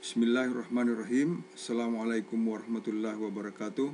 Bismillahirrahmanirrahim. Assalamualaikum warahmatullahi wabarakatuh.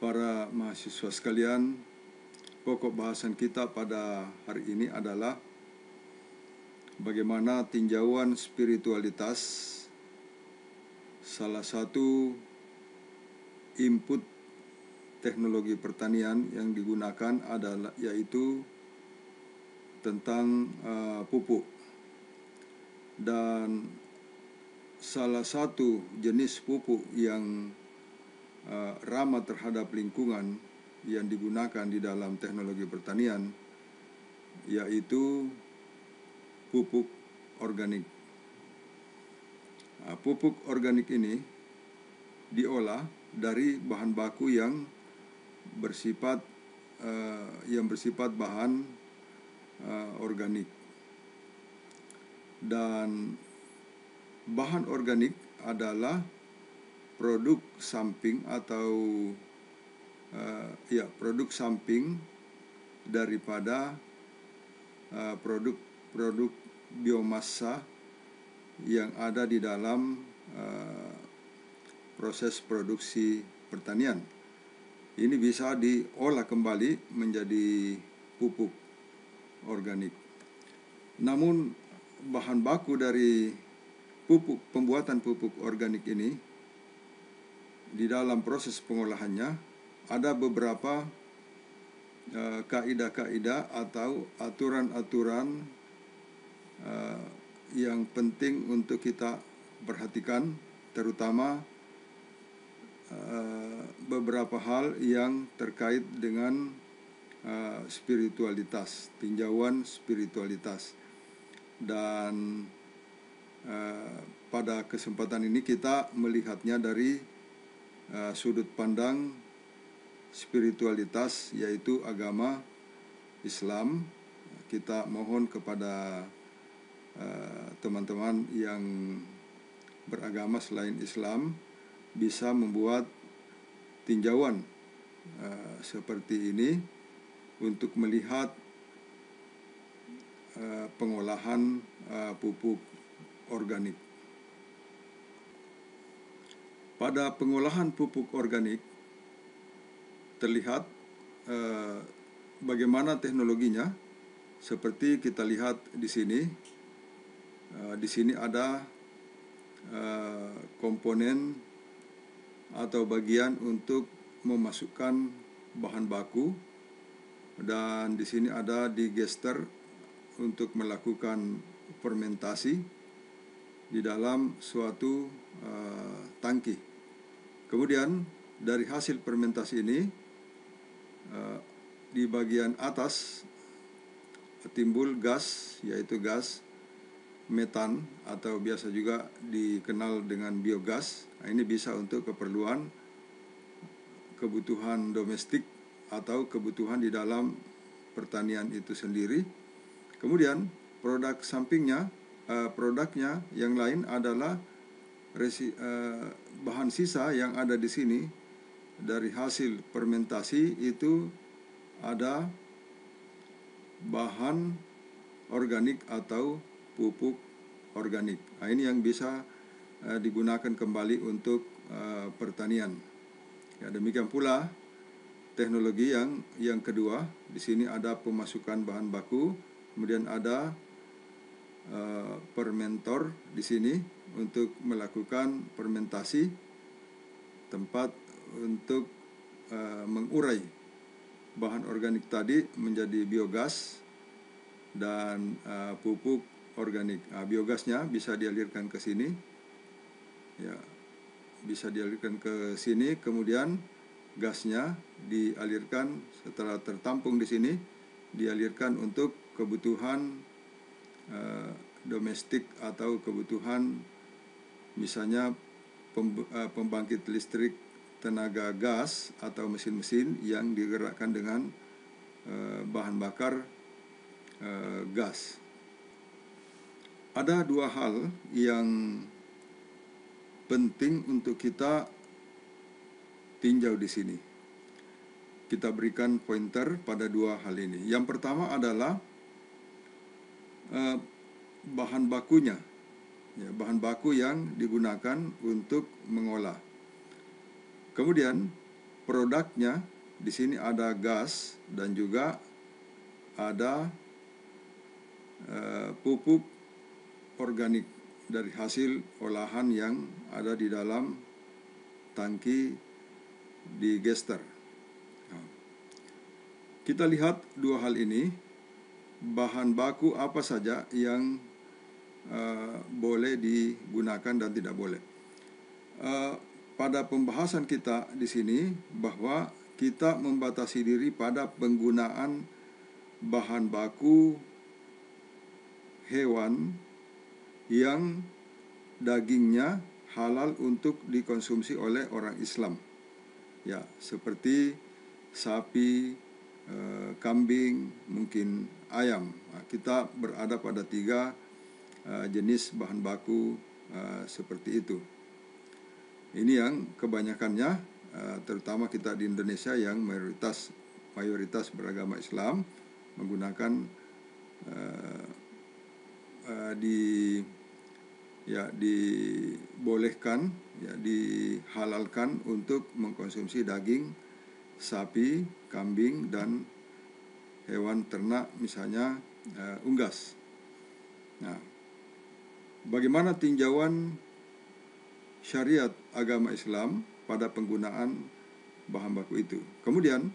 Para mahasiswa sekalian, pokok bahasan kita pada hari ini adalah bagaimana tinjauan spiritualitas salah satu input teknologi pertanian yang digunakan adalah yaitu tentang pupuk. Dan salah satu jenis pupuk yang ramah terhadap lingkungan yang digunakan di dalam teknologi pertanian yaitu pupuk organik. Pupuk organik ini diolah dari bahan baku yang bersifat bahan organik. Dan bahan organik adalah produk samping atau produk samping daripada produk biomasa yang ada di dalam proses produksi pertanian. Ini bisa diolah kembali menjadi pupuk organik. Namun bahan baku dari pembuatan pupuk organik ini di dalam proses pengolahannya ada beberapa kaidah-kaidah atau aturan-aturan yang penting untuk kita perhatikan, terutama beberapa hal yang terkait dengan spiritualitas, tinjauan spiritualitas. Dan pada kesempatan ini kita melihatnya dari sudut pandang spiritualitas, yaitu agama Islam. Kita mohon kepada teman-teman yang beragama selain Islam bisa membuat tinjauan seperti ini untuk melihat pengolahan pupuk organik. Pada pengolahan pupuk organik terlihat bagaimana teknologinya. Seperti kita lihat di sini. Di sini ada komponen atau bagian untuk memasukkan bahan baku, dan di sini ada digester untuk melakukan fermentasi di dalam suatu tangki. Kemudian dari hasil fermentasi ini di bagian atas timbul gas, yaitu gas metan atau biasa juga dikenal dengan biogas. Ini bisa untuk kebutuhan domestik atau kebutuhan di dalam pertanian itu sendiri. Kemudian produknya yang lain adalah bahan sisa yang ada di sini dari hasil fermentasi. Itu ada bahan organik atau pupuk organik. Ini yang bisa digunakan kembali untuk pertanian. Demikian pula teknologi yang kedua. Di sini ada pemasukan bahan baku, kemudian ada fermentor di sini untuk melakukan fermentasi, tempat untuk mengurai bahan organik tadi menjadi biogas dan pupuk organik. Biogasnya bisa dialirkan ke sini, kemudian gasnya dialirkan setelah tertampung di sini, dialirkan untuk kebutuhan domestik atau kebutuhan misalnya pembangkit listrik tenaga gas atau mesin-mesin yang digerakkan dengan bahan bakar gas. Ada dua hal yang penting untuk kita tinjau di sini. Kita berikan pointer pada dua hal ini. Yang pertama adalah bahan bakunya. ya, bahan baku yang digunakan untuk mengolah. Kemudian produknya di sini ada gas dan juga ada pupuk organik dari hasil olahan yang ada di dalam tangki digester. Kita lihat dua hal ini, bahan baku apa saja yang boleh digunakan dan tidak boleh. Pada pembahasan kita di sini bahwa kita membatasi diri pada penggunaan bahan baku hewan yang dagingnya halal untuk dikonsumsi oleh orang Islam. Ya, seperti sapi, kambing, mungkin ayam. Kita berada pada 3 jenis bahan baku seperti itu. Ini yang kebanyakannya, terutama kita di Indonesia yang mayoritas beragama Islam menggunakan dibolehkan, ya, dihalalkan untuk mengkonsumsi daging sapi, kambing, dan hewan ternak misalnya unggas. Nah, bagaimana tinjauan syariat agama Islam pada penggunaan bahan baku itu? Kemudian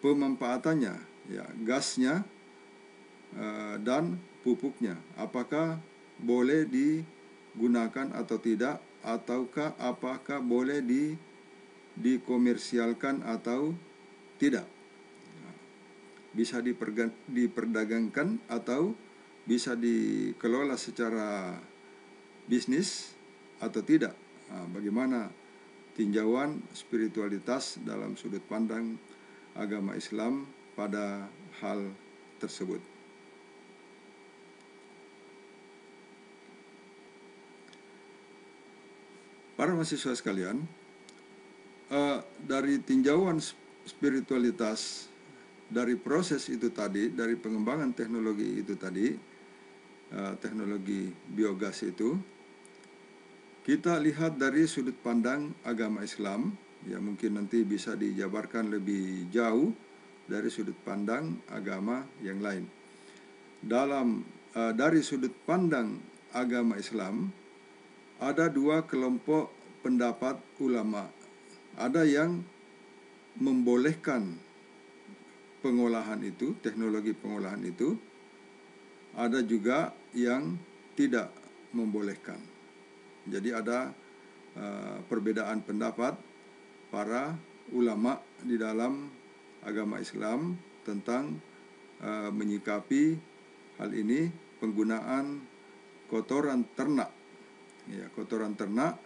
pemanfaatannya, ya, gasnya dan pupuknya, apakah boleh digunakan atau tidak, ataukah apakah boleh dikomersialkan atau tidak, bisa diperdagangkan atau bisa dikelola secara bisnis atau tidak. Bagaimana tinjauan spiritualitas dalam sudut pandang agama Islam pada hal tersebut. Para mahasiswa sekalian, dari tinjauan spiritualitas dari proses itu tadi, dari pengembangan teknologi itu tadi, teknologi biogas itu, kita lihat dari sudut pandang agama Islam, ya mungkin nanti bisa dijabarkan lebih jauh dari sudut pandang agama yang lain. Dari sudut pandang agama Islam, ada 2 kelompok pendapat ulama. Ada yang membolehkan pengolahan itu, teknologi pengolahan itu. Ada juga yang tidak membolehkan. Jadi ada perbedaan pendapat para ulama di dalam agama Islam tentang menyikapi hal ini, penggunaan kotoran ternak. Ya, kotoran ternak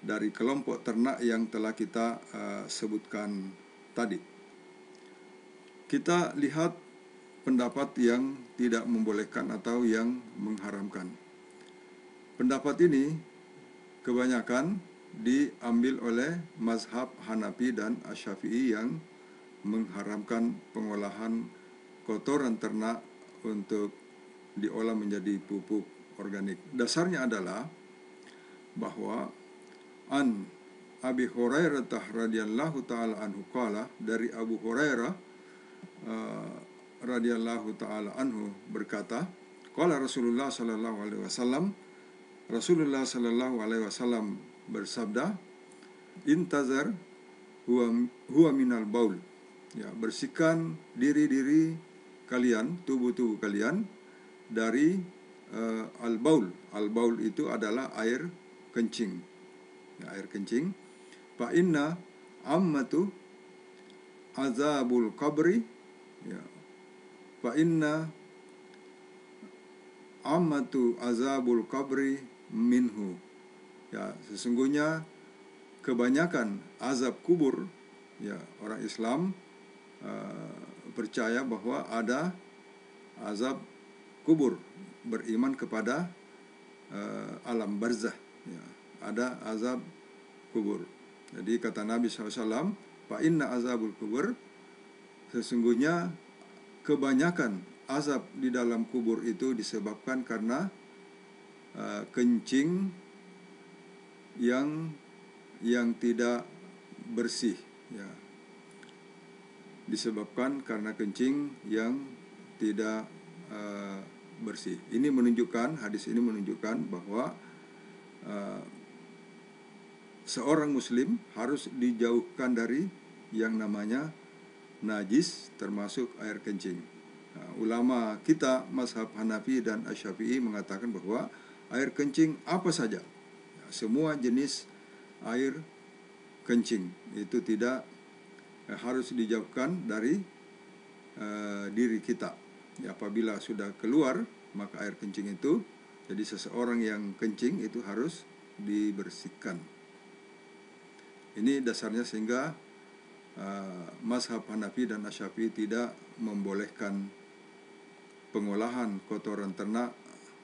dari kelompok ternak yang telah kita sebutkan tadi. Kita lihat pendapat yang tidak membolehkan atau yang mengharamkan. Pendapat ini kebanyakan diambil oleh mazhab Hanafi dan Asy-Syafi'i yang mengharamkan pengolahan kotoran ternak untuk diolah menjadi pupuk organik. Dasarnya adalah bahwa an Abi Hurairah radhiyallahu taala anhu qala, dari Abu Hurairah radhiyallahu taala anhu berkata, qala Rasulullah sallallahu alaihi wasallam, Rasulullah sallallahu alaihi wasallam bersabda, intazar huwa minal baul, ya, bersihkan diri kalian, tubuh kalian dari al-baul. Al-baul itu adalah air kencing, ya, air kencing. Fa inna ammatu azabul qabri, ya, fa inna ammatu azabul qabri minhu, ya, sesungguhnya kebanyakan azab kubur, ya, orang Islam percaya bahwa ada azab kubur, beriman kepada alam barzah, ya, ada azab kubur. Jadi kata Nabi SAW, fa inna azabul kubur, sesungguhnya kebanyakan azab di dalam kubur itu disebabkan karena kencing yang tidak bersih, ya, disebabkan karena kencing yang tidak bersih. Ini menunjukkan, hadis ini menunjukkan bahwa seorang muslim harus dijauhkan dari yang namanya najis, termasuk air kencing. Ulama kita mazhab Hanafi dan Asy-Syafi'i mengatakan bahwa air kencing apa saja, semua jenis air kencing itu tidak harus dijauhkan dari diri kita. Apabila sudah keluar, maka air kencing itu, jadi seseorang yang kencing itu harus dibersihkan. Ini dasarnya sehingga mazhab Hanafi dan Asy-Syafi'i tidak membolehkan pengolahan kotoran ternak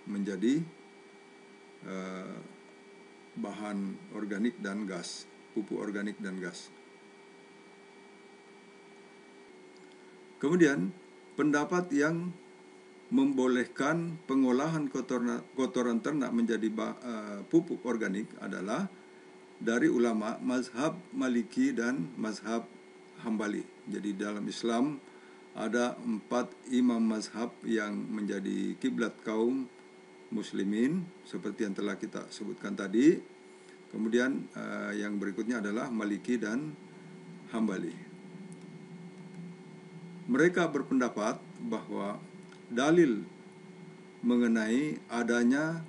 menjadi bahan organik dan gas, pupuk organik dan gas. Kemudian pendapat yang membolehkan pengolahan kotoran ternak menjadi pupuk organik adalah dari ulama mazhab Maliki dan mazhab Hambali. Jadi dalam Islam ada 4 imam mazhab yang menjadi kiblat kaum muslimin seperti yang telah kita sebutkan tadi. Kemudian yang berikutnya adalah Maliki dan Hambali. Mereka berpendapat bahwa dalil mengenai adanya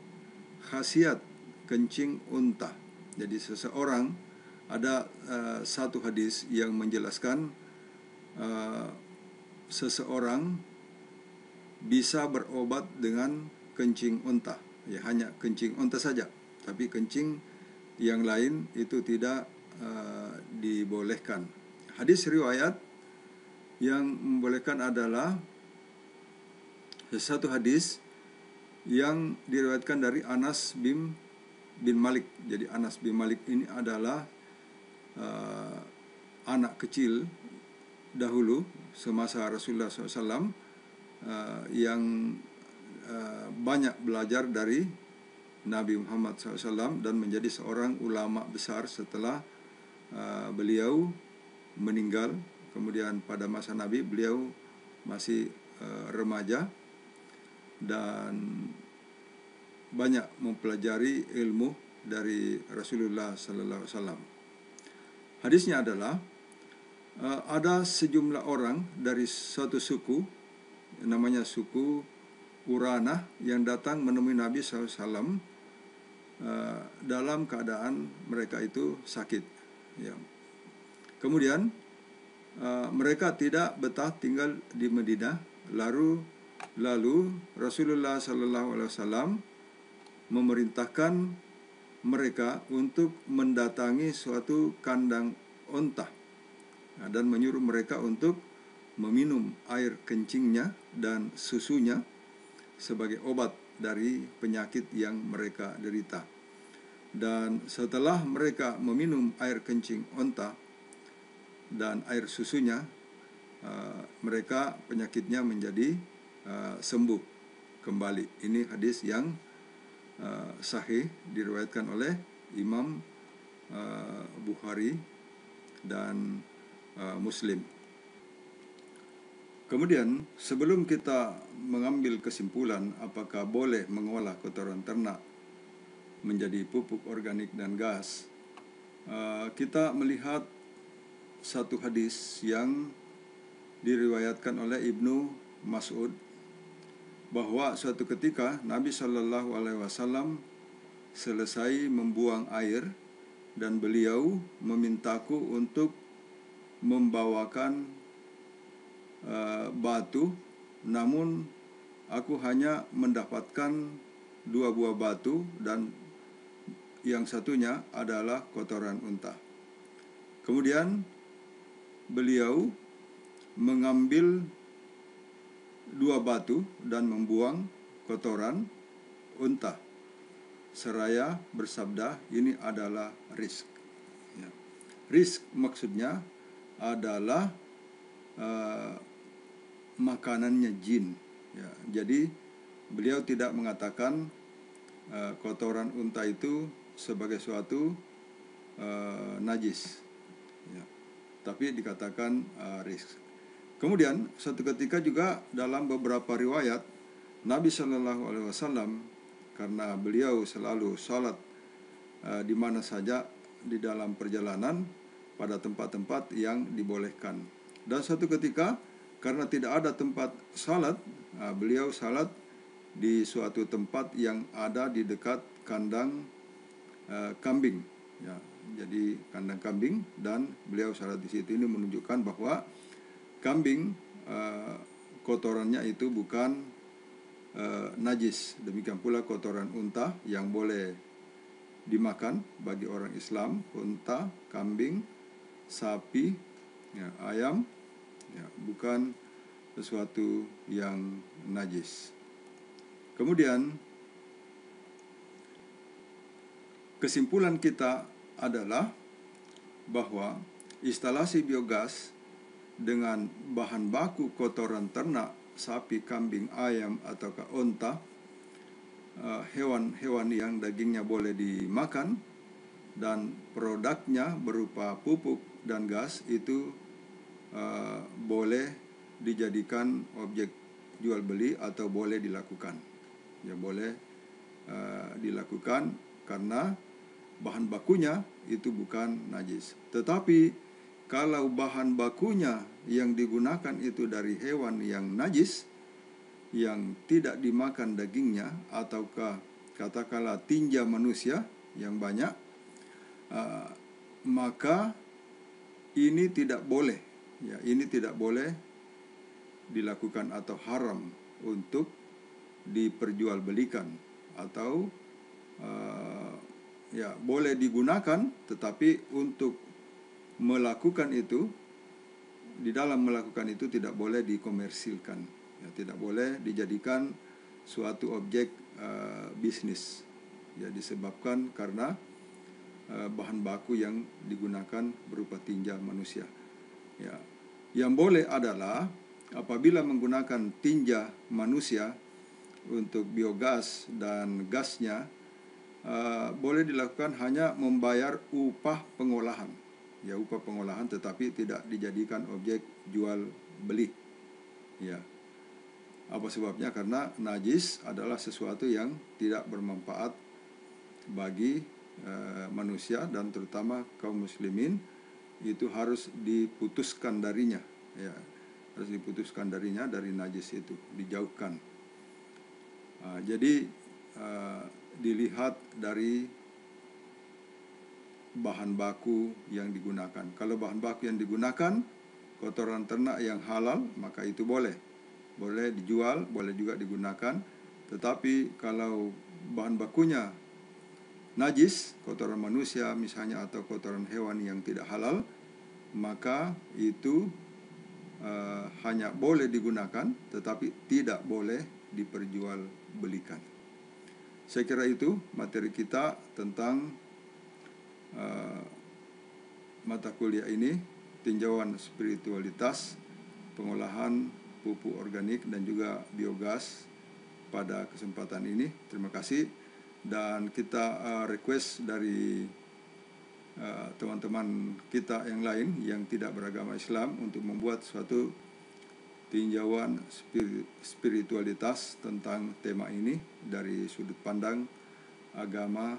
khasiat kencing unta. Jadi seseorang, ada satu hadis yang menjelaskan seseorang bisa berobat dengan kencing unta. Ya, hanya kencing unta saja, tapi kencing yang lain itu tidak dibolehkan. Hadis riwayat yang membolehkan adalah satu hadis yang diriwayatkan dari Anas bin Malik. Jadi Anas bin Malik ini adalah anak kecil dahulu semasa Rasulullah SAW yang banyak belajar dari Nabi Muhammad SAW dan menjadi seorang ulama besar setelah beliau meninggal. Kemudian pada masa Nabi beliau masih remaja dan banyak mempelajari ilmu dari Rasulullah SAW. Hadisnya adalah ada sejumlah orang dari suatu suku, namanya suku Uranah, yang datang menemui Nabi SAW dalam keadaan mereka itu sakit. Ya. Kemudian mereka tidak betah tinggal di Madinah. Lalu Rasulullah SAW memerintahkan mereka untuk mendatangi suatu kandang unta dan menyuruh mereka untuk meminum air kencingnya dan susunya sebagai obat dari penyakit yang mereka derita. Dan setelah mereka meminum air kencing unta dan air susunya, mereka penyakitnya menjadi sembuh kembali. Ini hadis yang sahih, diriwayatkan oleh Imam Bukhari dan Muslim. Kemudian sebelum kita mengambil kesimpulan apakah boleh mengolah kotoran ternak menjadi pupuk organik dan gas, kita melihat satu hadis yang diriwayatkan oleh Ibnu Mas'ud, bahwa suatu ketika Nabi SAW selesai membuang air dan beliau memintaku untuk membawakan batu, namun aku hanya mendapatkan 2 buah batu dan yang satunya adalah kotoran unta. Kemudian beliau mengambil 2 batu dan membuang kotoran unta seraya bersabda, ini adalah rizq. Ya. Rizq maksudnya adalah makanannya jin. Ya. Jadi beliau tidak mengatakan kotoran unta itu sebagai suatu najis, ya. Tapi dikatakan rizq. Kemudian suatu ketika juga dalam beberapa riwayat Nabi Shallallahu Alaihi Wasallam, karena beliau selalu salat di mana saja di dalam perjalanan pada tempat-tempat yang dibolehkan. Dan suatu ketika karena tidak ada tempat salat, beliau salat di suatu tempat yang ada di dekat kandang kambing, ya. Jadi kandang kambing, dan beliau salat di situ. Ini menunjukkan bahwa kambing kotorannya itu bukan najis. Demikian pula kotoran unta yang boleh dimakan bagi orang Islam, unta, kambing, sapi, ya, ayam, ya, bukan sesuatu yang najis. Kemudian kesimpulan kita adalah bahwa instalasi biogas dengan bahan baku kotoran ternak, sapi, kambing, ayam, ataukah unta, hewan-hewan yang dagingnya boleh dimakan, dan produknya berupa pupuk dan gas itu boleh dijadikan objek jual beli atau boleh dilakukan. Ya, boleh dilakukan karena bahan bakunya itu bukan najis. Tetapi kalau bahan bakunya yang digunakan itu dari hewan yang najis, yang tidak dimakan dagingnya, ataukah katakanlah tinja manusia yang banyak, maka ini tidak boleh, ya, ini tidak boleh dilakukan atau haram untuk diperjualbelikan, atau ya boleh digunakan, tetapi untuk melakukan itu, di dalam melakukan itu tidak boleh dikomersilkan, ya, tidak boleh dijadikan suatu objek bisnis, ya, disebabkan karena bahan baku yang digunakan berupa tinja manusia, ya. Yang boleh adalah apabila menggunakan tinja manusia untuk biogas dan gasnya, boleh dilakukan hanya membayar upah pengolahan, ya, upah pengolahan, tetapi tidak dijadikan objek jual beli, ya. Apa sebabnya? Karena najis adalah sesuatu yang tidak bermanfaat bagi manusia, dan terutama kaum muslimin itu harus diputuskan darinya, ya, harus diputuskan darinya, dari najis itu dijauhkan. Jadi dilihat dari bahan baku yang digunakan. Kalau bahan baku yang digunakan kotoran ternak yang halal, maka itu boleh dijual, boleh juga digunakan. Tetapi kalau bahan bakunya najis, kotoran manusia misalnya, atau kotoran hewan yang tidak halal, maka itu hanya boleh digunakan, tetapi tidak boleh diperjualbelikan. Saya kira itu materi kita tentang mata kuliah ini, tinjauan spiritualitas, pengolahan pupuk organik dan juga biogas pada kesempatan ini. Terima kasih, dan kita request dari teman-teman kita yang lain yang tidak beragama Islam untuk membuat suatu tinjauan spiritualitas tentang tema ini dari sudut pandang agama